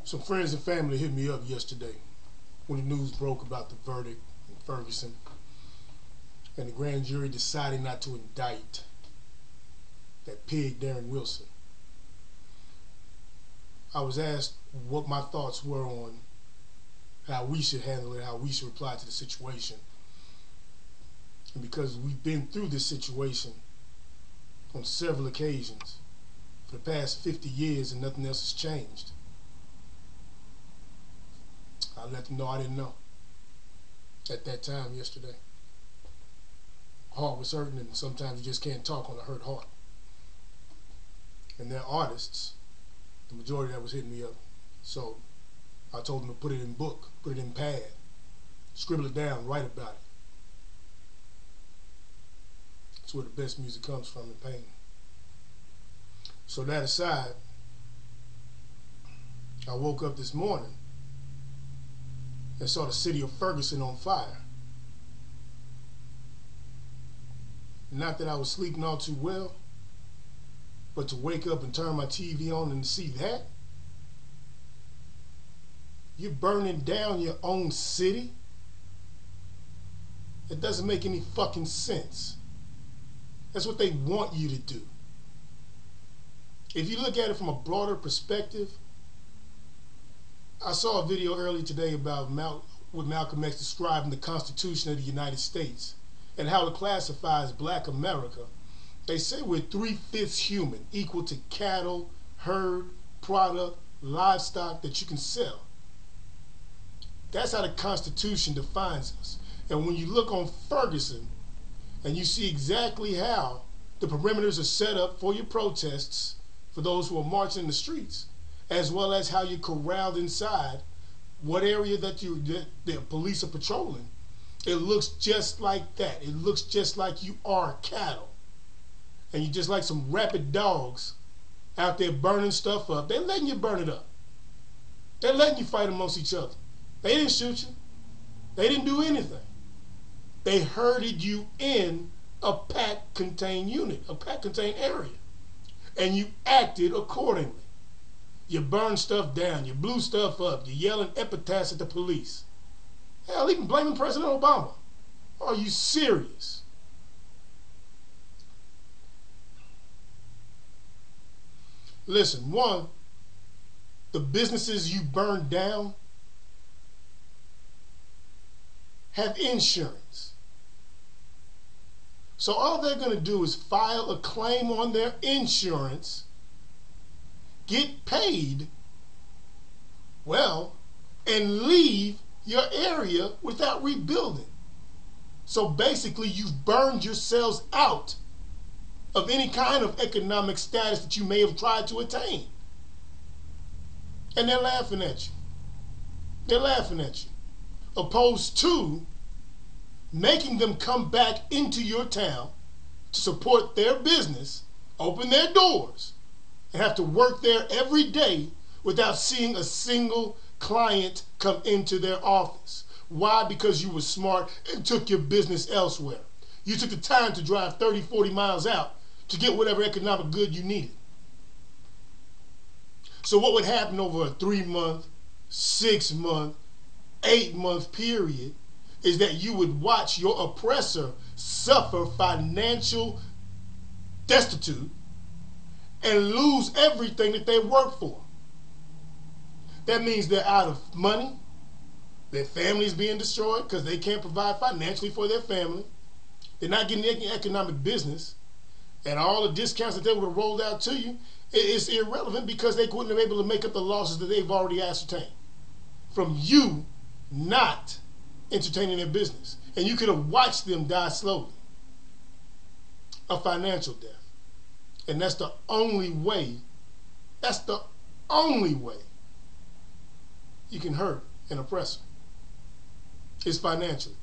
Some friends and family hit me up yesterday when the news broke about the verdict in Ferguson and the grand jury deciding not to indict that pig Darren Wilson. I was asked what my thoughts were on how we should handle it, how we should reply to the situation. And because we've been through this situation on several occasions for the past 50 years and nothing else has changed, I let them know I didn't know at that time yesterday. Heart was hurting, and sometimes you just can't talk on a hurt heart. And they're artists, the majority that was hitting me up. So I told them to put it in book, put it in pad, scribble it down, write about it. That's where the best music comes from, in pain. So that aside, I woke up this morning and saw the city of Ferguson on fire. Not that I was sleeping all too well, but to wake up and turn my TV on and to see that, you're burning down your own city? It doesn't make any fucking sense. That's what they want you to do. If you look at it from a broader perspective, I saw a video earlier today about what Malcolm X described in the Constitution of the United States and how it classifies black America. They say we're 3/5 human, equal to cattle, herd, product, livestock that you can sell. That's how the Constitution defines us. And when you look on Ferguson and you see exactly how the perimeters are set up for your protests, for those who are marching in the streets, as well as how you're corralled inside what area that the police are patrolling, it looks just like that. It looks just like you are cattle. And you're just like some rabid dogs out there burning stuff up. They're letting you burn it up. They're letting you fight amongst each other. They didn't shoot you. They didn't do anything. They herded you in a pack-contained unit, a pack-contained area. And you acted accordingly. You burned stuff down. You blew stuff up. You're yelling epithets at the police. Hell, even blaming President Obama. Are you serious? Listen, one, the businesses you burned down have insurance. So all they're going to do is file a claim on their insurance, get paid, well, and leave your area without rebuilding. So basically, you've burned yourselves out of any kind of economic status that you may have tried to attain. And they're laughing at you. They're laughing at you. Opposed to making them come back into your town to support their business, open their doors, and have to work there every day without seeing a single client come into their office. Why? Because you were smart and took your business elsewhere. You took the time to drive 30, 40 miles out to get whatever economic good you needed. So what would happen over a 3-month, 6-month, 8-month period is that you would watch your oppressor suffer financial destitute and lose everything that they work for. That means they're out of money, their family's being destroyed because they can't provide financially for their family, they're not getting any economic business, and all the discounts that they would have rolled out to you is irrelevant because they wouldn't have been able to make up the losses that they've already ascertained from you not entertaining their business. And you could have watched them die slowly, a financial death. And that's the only way you can hurt an oppressor, is financially.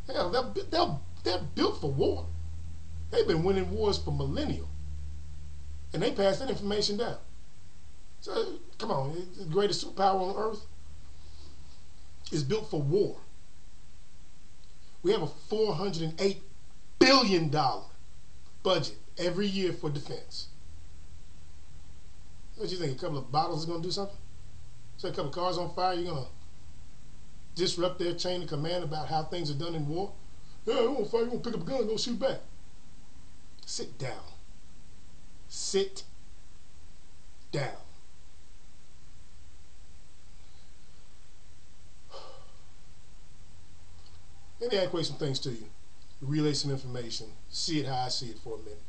Hell, they're built for war. They've been winning wars for millennia. And they pass that information down. So, come on, the greatest superpower on earth is built for war. We have a $408 billion budget every year for defense. What do you think, a couple of bottles is going to do something? set a couple cars on fire, you're going to disrupt their chain of command about how things are done in war? Yeah, you want to fight, you want to pick up a gun and go shoot back. Sit down. Sit down. Let me equate some things to you. Relay some information. See it how I see it for a minute.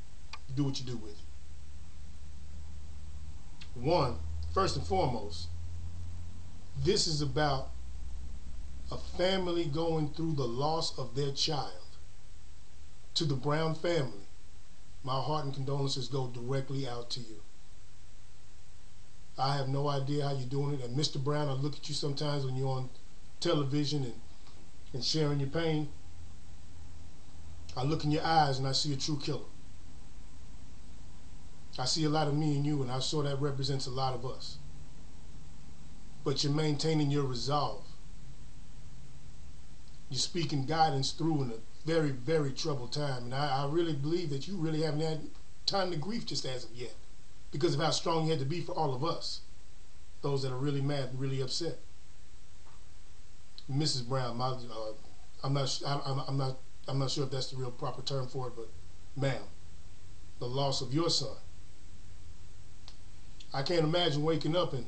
Do what you do with it. One, first and foremost, this is about a family going through the loss of their child. To the Brown family, my heart and condolences go directly out to you. I have no idea how you're doing it. And Mr. Brown, I look at you sometimes when you're on television and sharing your pain. I look in your eyes and I see a true killer. I see a lot of me and you, and I'm sure that represents a lot of us. But you're maintaining your resolve. You're speaking guidance through in a very, very troubled time. And I really believe that you really haven't had time to grieve just as of yet, because of how strong you had to be for all of us, those that are really mad and really upset. Mrs. Brown, I'm not sure if that's the real proper term for it, but ma'am, the loss of your son. I can't imagine waking up and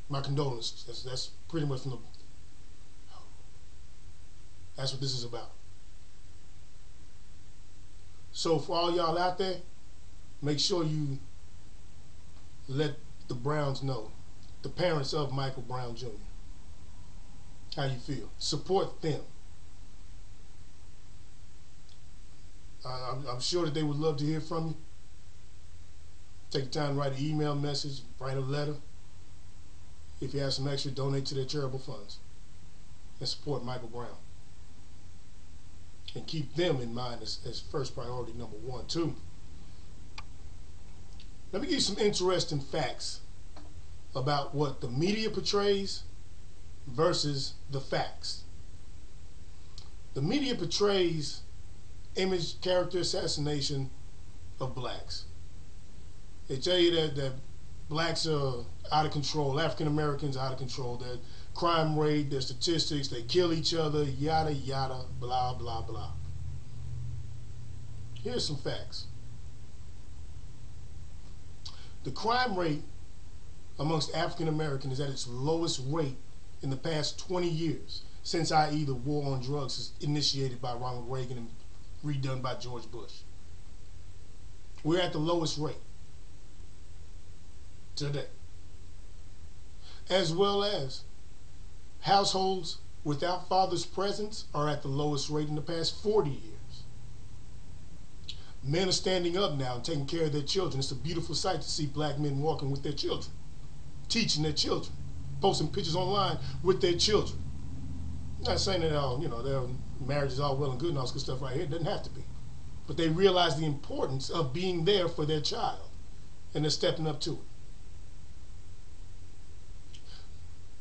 my condolences. That's pretty much from the. That's what this is about. So for all y'all out there, make sure you let the Browns know, the parents of Michael Brown Jr., how you feel. Support them. I'm sure that they would love to hear from you. Take the time to write an email message, write a letter. If you have some extra, donate to their charitable funds and support Michael Brown. And keep them in mind as first priority number one. Two, let me give you some interesting facts about what the media portrays versus the facts. The media portrays image, character assassination of blacks. They tell you that blacks are out of control, African Americans are out of control, their crime rate, their statistics, they kill each other, yada yada, blah blah blah. Here's some facts. The crime rate amongst African Americans is at its lowest rate in the past 20 years, since i.e. the war on drugs is initiated by Ronald Reagan and redone by George Bush. We're at the lowest rate today. As well as households without fathers' presence are at the lowest rate in the past 40 years. Men are standing up now and taking care of their children. It's a beautiful sight to see black men walking with their children, teaching their children, posting pictures online with their children. I'm not saying that their marriage is all well and good and all this good stuff right here. It doesn't have to be. But they realize the importance of being there for their child, and they're stepping up to it.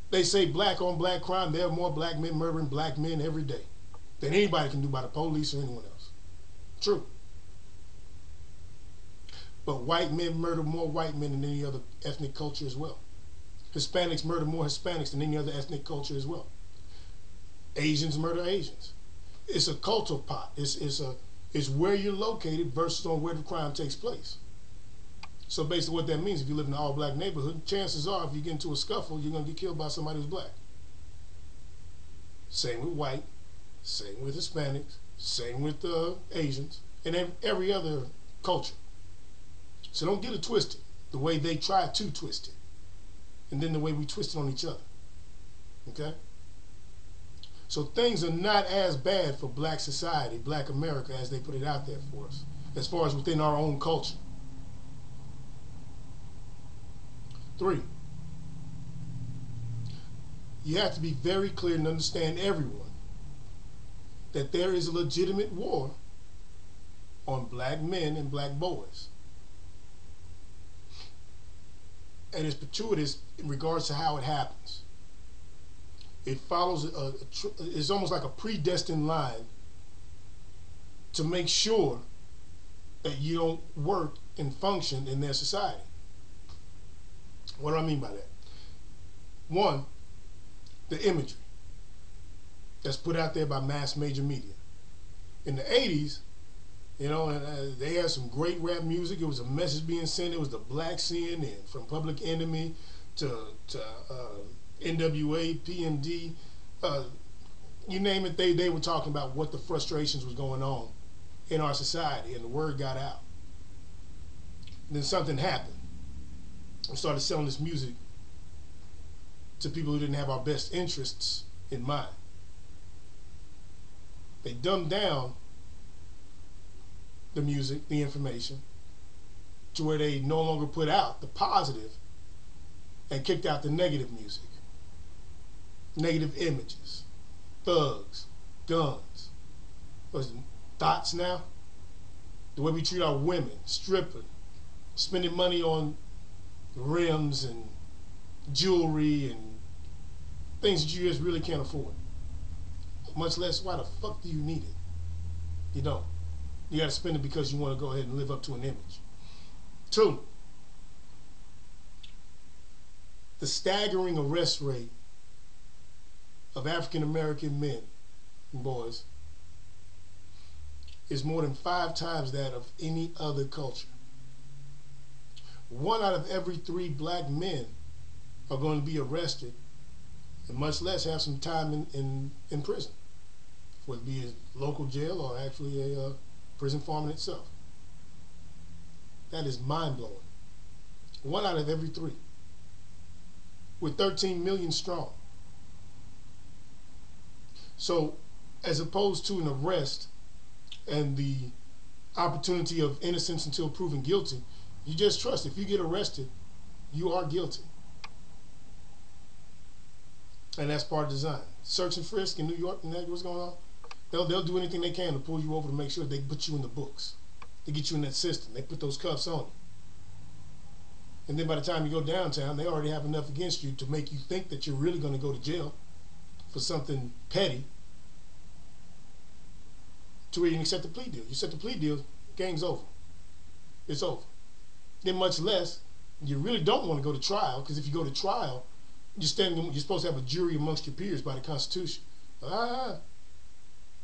They say black on black crime. There are more black men murdering black men every day than anybody can do by the police or anyone else. True. But white men murder more white men than any other ethnic culture as well. Hispanics murder more Hispanics than any other ethnic culture as well. Asians murder Asians. It's a cultural pot. It's where you're located versus on where the crime takes place. So basically what that means, if you live in an all-black neighborhood, chances are if you get into a scuffle, you're going to get killed by somebody who's black. Same with white, same with Hispanics, same with Asians, and every other culture. So don't get it twisted the way they try to twist it, and then the way we twist it on each other. Okay? So things are not as bad for black society, black America, as they put it out there for us, as far as within our own culture. 3, you have to be very clear and understand, everyone, that there is a legitimate war on black men and black boys. And it's gratuitous in regards to how it happens. It follows it's almost like a predestined line to make sure that you don't work and function in their society. What do I mean by that? One, the imagery that's put out there by mass major media. In the 80s, they had some great rap music. It was a message being sent. It was the black CNN, from Public Enemy to NWA, PMD, you name it. They were talking about what the frustrations was going on in our society, and the word got out. And then something happened. We started selling this music to people who didn't have our best interests in mind. They dumbed down the music, the information, to where they no longer put out the positive and kicked out the negative music, negative images, thugs, guns. What's it, thoughts now? The way we treat our women, stripping, spending money on rims and jewelry and things that you just really can't afford. Much less, why the fuck do you need it? You don't. You got to spend it because you want to go ahead and live up to an image. Two, the staggering arrest rate of African American men and boys is more than 5 times that of any other culture. 1 out of every 3 black men are going to be arrested, and much less have some time in prison, whether it be a local jail or actually a prison farm in itself. That is mind-blowing. 1 out of every 3. We're 13 million strong. So, as opposed to an arrest and the opportunity of innocence until proven guilty, you just trust if you get arrested, you are guilty. And that's part of design. Search and frisk in New York, and what's going on? They'll do anything they can to pull you over to make sure they put you in the books. They get you in that system. They put those cuffs on you. And then by the time you go downtown, they already have enough against you to make you think that you're really going to go to jail for something petty, to where you can accept the plea deal. You accept the plea deal, game's over. It's over. Then much less, you really don't want to go to trial, because if you go to trial, you're supposed to have a jury amongst your peers by the Constitution.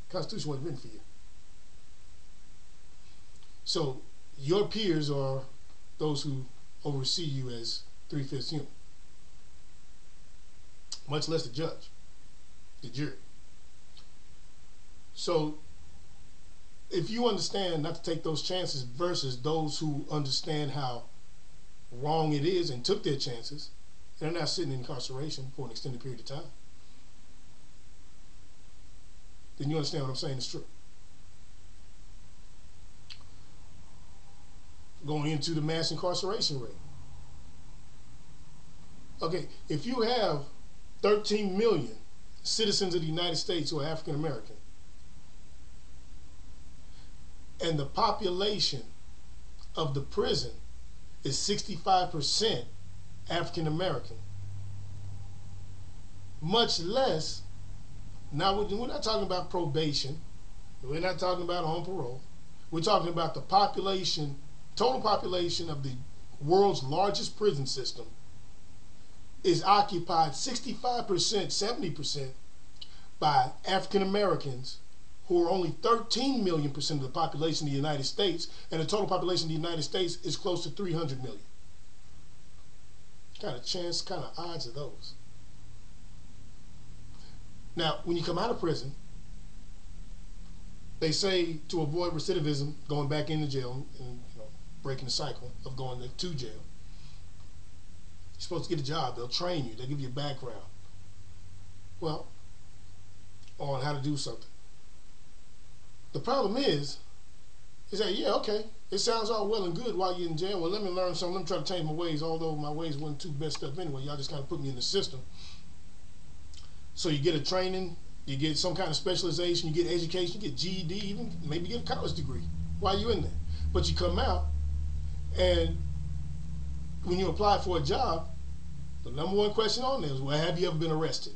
Constitution wasn't written for you. So your peers are those who oversee you as 3/5 human, much less the judge, the jury. So if you understand not to take those chances versus those who understand how wrong it is and took their chances, and they're not sitting in incarceration for an extended period of time, then you understand what I'm saying is true. Going into the mass incarceration rate. Okay, if you have 13 million citizens of the United States who are African American, and the population of the prison is 65% African American, much less, now we're not talking about probation, we're not talking about on parole, we're talking about the population, total population of the world's largest prison system is occupied 65%, 70% by African Americans, who are only 13 million % of the population of the United States, and the total population of the United States is close to 300 million. What kind of chance, kind of odds are those? Now, when you come out of prison, they say to avoid recidivism, going back into jail and breaking the cycle of going to jail, you're supposed to get a job. They'll train you. They'll give you a background. Well, on how to do something. The problem is that, yeah, okay, it sounds all well and good while you're in jail. Well, let me learn something. Let me try to change my ways, although my ways wasn't too best up anyway. Y'all just kind of put me in the system. So you get a training, you get some kind of specialization, you get education, you get GED, even maybe get a college degree while you're in there. But you come out, and when you apply for a job, the #1 question on there is, well, have you ever been arrested?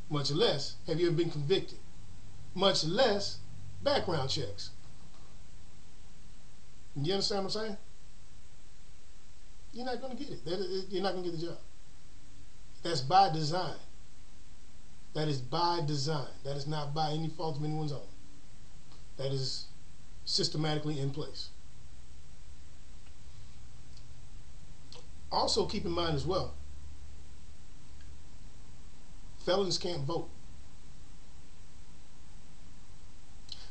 Much less, have you ever been convicted? Much less, background checks. You understand what I'm saying? You're not going to get it. You're not going to get the job. That's by design. That is by design. That is not by any fault of anyone's own. That is systematically in place. Also keep in mind as well, felons can't vote.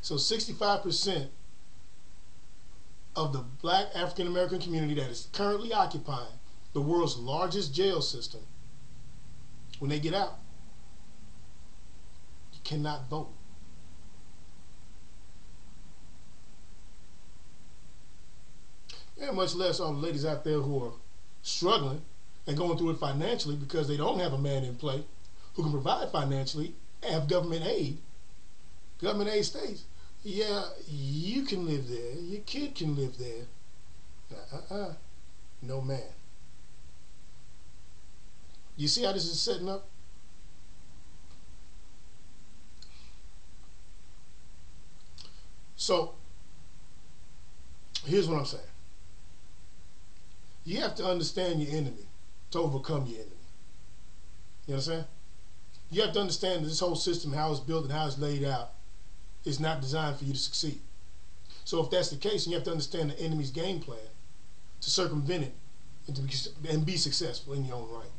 So 65% of the black African American community that is currently occupying the world's largest jail system, when they get out, you cannot vote. And much less all the ladies out there who are struggling and going through it financially because they don't have a man in play who can provide financially, have government aid. Government aid states, yeah, you can live there, your kid can live there. No man. You see how this is setting up? So, here's what I'm saying. You have to understand your enemy to overcome your enemy. You understand? You have to understand that this whole system, how it's built and how it's laid out, is not designed for you to succeed. So if that's the case, you have to understand the enemy's game plan to circumvent it and be successful in your own right.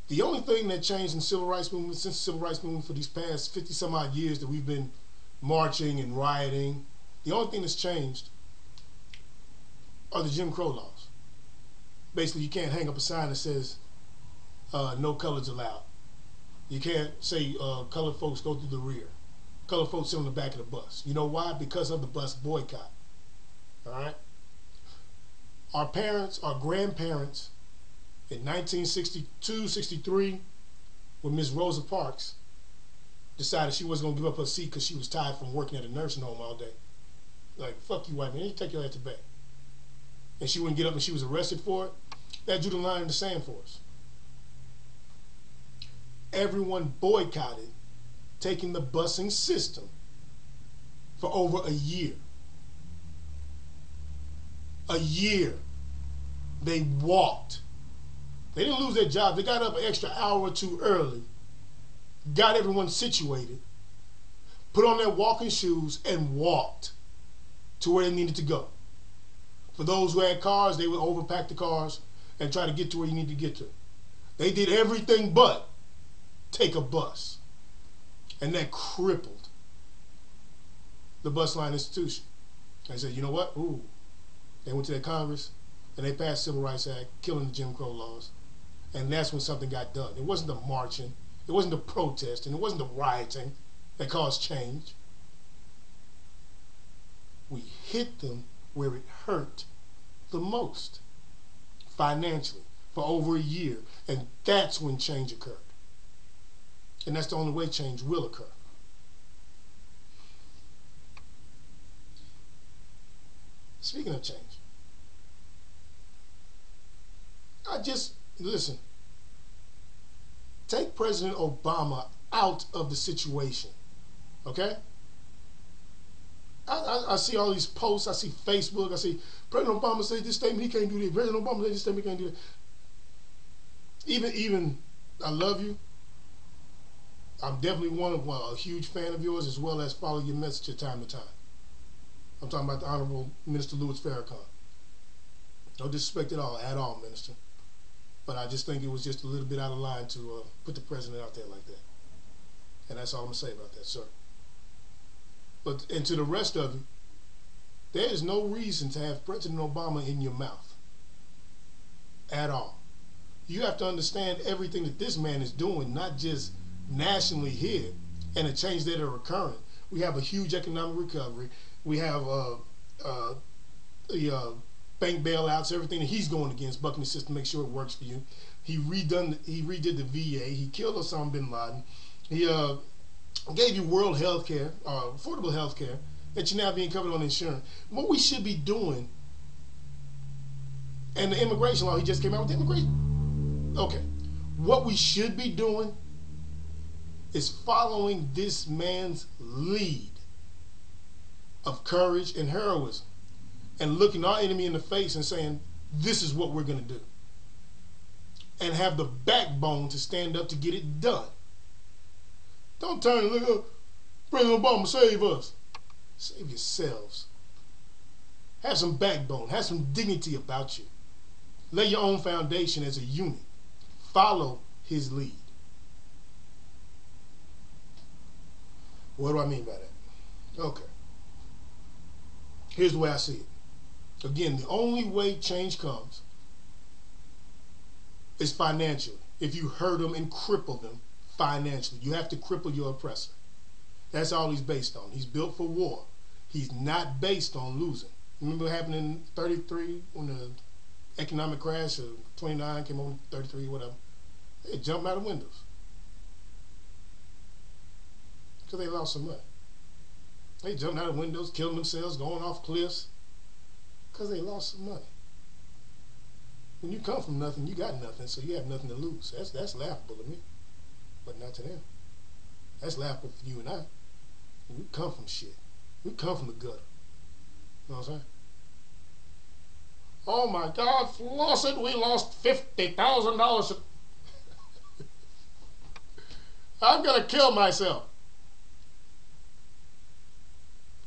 The only thing that changed in the civil rights movement, since the civil rights movement for these past 50 some odd years that we've been marching and rioting, the only thing that's changed are the Jim Crow laws. Basically, you can't hang up a sign that says no colors allowed. You can't say colored folks go through the rear. Colored folks sit on the back of the bus. You know why? Because of the bus boycott. All right? Our parents, our grandparents, in 1962, 63, when Miss Rosa Parks decided she wasn't going to give up her seat because she was tired from working at a nursing home all day. Like, fuck you, white man, you take your ass to bed. And she wouldn't get up and she was arrested for it. That drew the line in the sand for us. Everyone boycotted taking the busing system for over a year. A year. They walked. They didn't lose their job. They got up an extra hour or two early, got everyone situated, put on their walking shoes, and walked to where they needed to go. For those who had cars, they would overpack the cars and try to get to where you need to get to. They did everything but take a bus. And that crippled the bus line institution. They said, you know what? Ooh. They went to their Congress and they passed the Civil Rights Act, killing the Jim Crow laws. And that's when something got done. It wasn't the marching, it wasn't the protesting, it wasn't the rioting that caused change. We hit them where it hurt the most, financially, for over a year. And that's when change occurred. And that's the only way change will occur. Speaking of change, listen, take President Obama out of the situation, okay? I see all these posts, I see Facebook, I see President Obama say this statement, he can't do this. President Obama say this statement, he can't do that. Even, I love you. I'm definitely a huge fan of yours, as well as follow your message at time to time. I'm talking about the Honorable Minister Louis Farrakhan. No disrespect at all, Minister. But I just think it was just a little bit out of line to put the president out there like that. And that's all I'm going to say about that, sir. And to the rest of you, there is no reason to have President Obama in your mouth. At all. You have to understand everything that this man is doing, not just nationally here, and the change that are occurring. We have a huge economic recovery. We have bank bailouts, everything that he's going against, bucking the system, make sure it works for you. He redid the VA. He killed Osama bin Laden. He gave you world health care, affordable health care, that you're now being covered on insurance. What we should be doing, and the immigration law, he just came out with the immigration. Okay. What we should be doing is following this man's lead of courage and heroism and looking our enemy in the face and saying, this is what we're going to do. And have the backbone to stand up to get it done. Don't turn and look up, President Obama, save us. Save yourselves. Have some backbone. Have some dignity about you. Lay your own foundation as a unit. Follow his lead. What do I mean by that? Okay. Here's the way I see it. Again, the only way change comes is financially. If you hurt them and cripple them financially, you have to cripple your oppressor. That's all he's based on. He's built for war. He's not based on losing. Remember what happened in 33 when the economic crash of 29 came over 33, whatever? They jumped out of windows because they lost some money. They jumped out of windows, killing themselves, going off cliffs because they lost some money. When you come from nothing, you got nothing, so you have nothing to lose. That's laughable to me, but not to them. That's laughable for you and I. We come from shit. We come from the gutter. You know what I'm saying? Oh my God, Flossin, we lost $50,000. I'm gonna kill myself.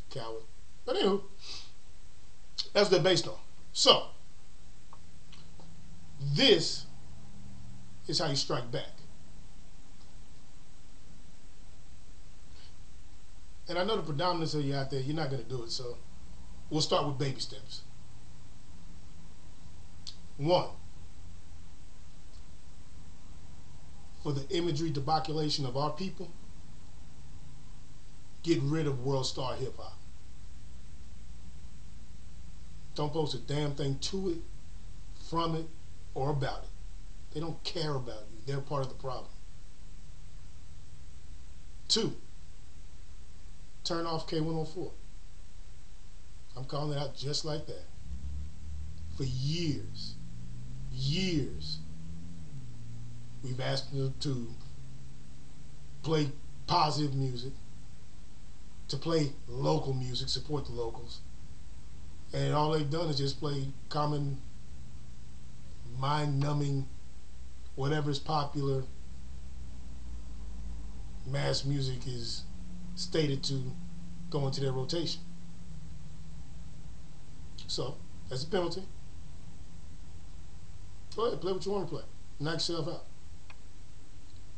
Coward. But anywho, that's what they're based on. So, this is how you strike back. And I know the predominance of you out there, you're not going to do it, so we'll start with baby steps. 1, for the imagery debauculation of our people, get rid of world star hip hop. Don't post a damn thing to it, from it, or about it. They don't care about you. They're part of the problem. 2, turn off K104. I'm calling it out just like that. For years, we've asked them to play positive music, to play local music, support the locals. And all they've done is just play common, mind-numbing, whatever's popular, mass music is stated to go into their rotation. So, that's a penalty. Go ahead, play what you want to play. Knock yourself out.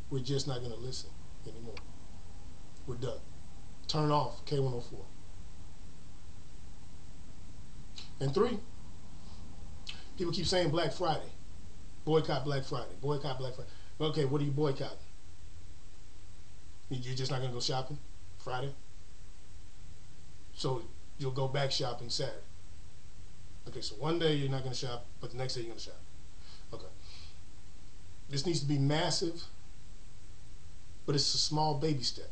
We're just not going to listen anymore. We're done. Turn off K104. And 3, people keep saying Black Friday. Boycott Black Friday. Boycott Black Friday. Okay, what are you boycotting? You're just not going to go shopping Friday? So you'll go back shopping Saturday. Okay, so one day you're not going to shop, but the next day you're going to shop. Okay. This needs to be massive, but it's a small baby step.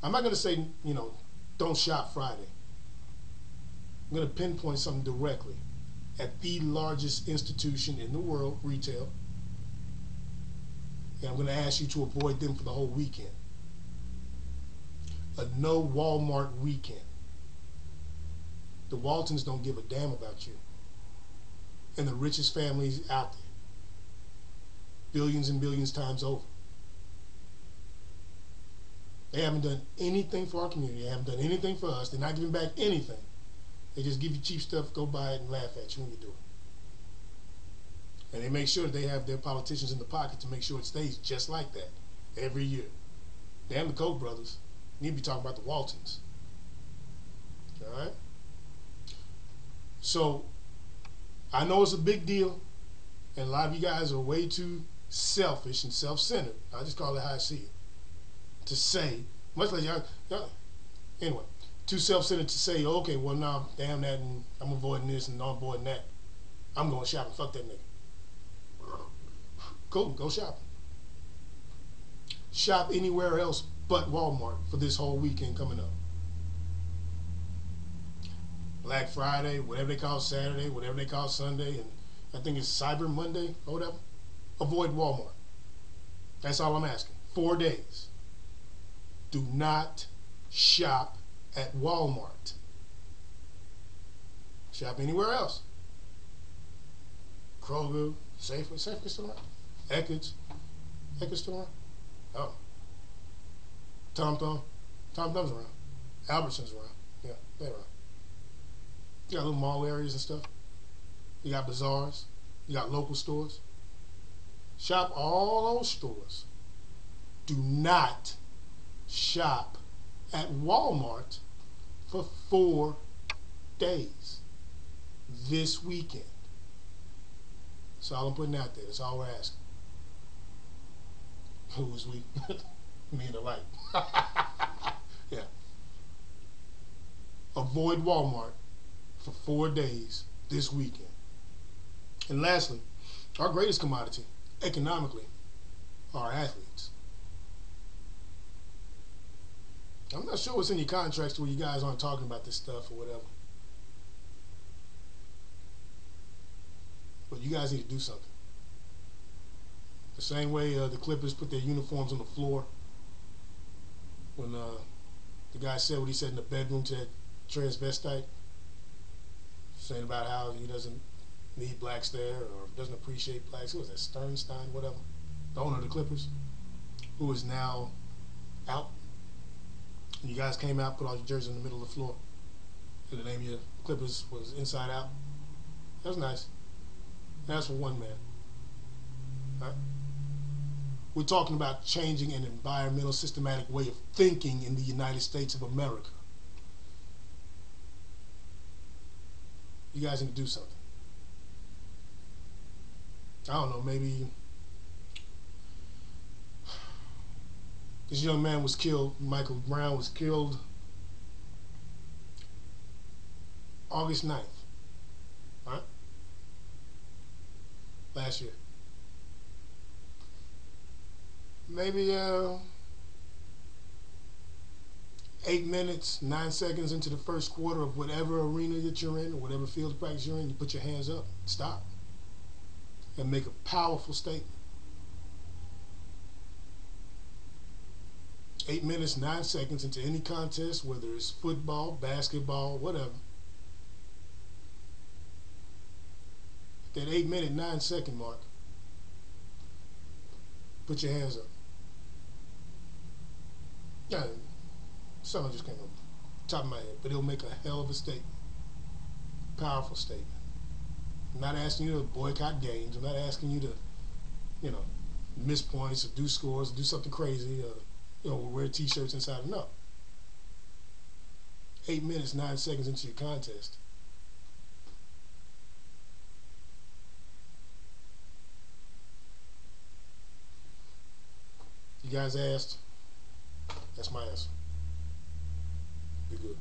I'm not going to say, don't shop Friday. I'm going to pinpoint something directly at the largest institution in the world, retail, and I'm going to ask you to avoid them for the whole weekend. A no Walmart weekend. The Waltons don't give a damn about you. And the richest families out there. Billions and billions times over. They haven't done anything for our community. They haven't done anything for us. They're not giving back anything. They just give you cheap stuff, go buy it, and laugh at you when you do it. And they make sure they have their politicians in the pocket to make sure it stays just like that every year. Damn the Koch brothers. You need to be talking about the Waltons. Alright? So, I know it's a big deal, and a lot of you guys are way too selfish and self-centered. I just call it how I see it. To say, much like y'all anyway, too self-centered to say, okay, well, now, damn that, and I'm avoiding this and I'm avoiding that. I'm going shopping. Fuck that nigga. Cool, go shopping. Shop anywhere else but Walmart for this whole weekend coming up. Black Friday, whatever they call Saturday, whatever they call Sunday, and I think it's Cyber Monday or whatever. Avoid Walmart. That's all I'm asking. 4 days. Do not shop at Walmart. Shop anywhere else. Kroger, Safeway still around? Eckerd's still around? Oh. Tom-Thumb's around. Albertson's around. Yeah, they're around. You got little mall areas and stuff. You got bazaars. You got local stores. Shop all those stores. Do not shop at Walmart for 4 days this weekend. That's all I'm putting out there. That's all we're asking. Who's we? Me and the light. Yeah. Avoid Walmart for 4 days this weekend. And lastly, our greatest commodity economically are our athletes. I'm not sure what's in your contracts where you guys aren't talking about this stuff or whatever. But you guys need to do something. The same way the Clippers put their uniforms on the floor when the guy said what he said in the bedroom to that transvestite, saying about how he doesn't need blacks there or doesn't appreciate blacks. Who was that? Sternstein, whatever. The owner of the Clippers, who is now out. And you guys came out, put all your jerseys in the middle of the floor, and the name of your Clippers was Inside Out. That was nice. That's for one man. Right? We're talking about changing an environmental, systematic way of thinking in the United States of America. You guys need to do something. I don't know, maybe this young man was killed, Michael Brown was killed August 9th, right? Last year. Maybe 8 minutes, 9 seconds into the first quarter of whatever arena that you're in, or whatever field of practice you're in, you put your hands up, stop, and make a powerful statement. 8 minutes, 9 seconds into any contest, whether it's football, basketball, whatever. That 8 minute, 9 second mark, put your hands up. Yeah, something just came up top of my head, but it'll make a hell of a statement. Powerful statement. I'm not asking you to boycott games. I'm not asking you to, miss points or do scores, or do something crazy, or wear t-shirts inside. No. 8 minutes, 9 seconds into your contest. You guys asked. That's my answer. Be good.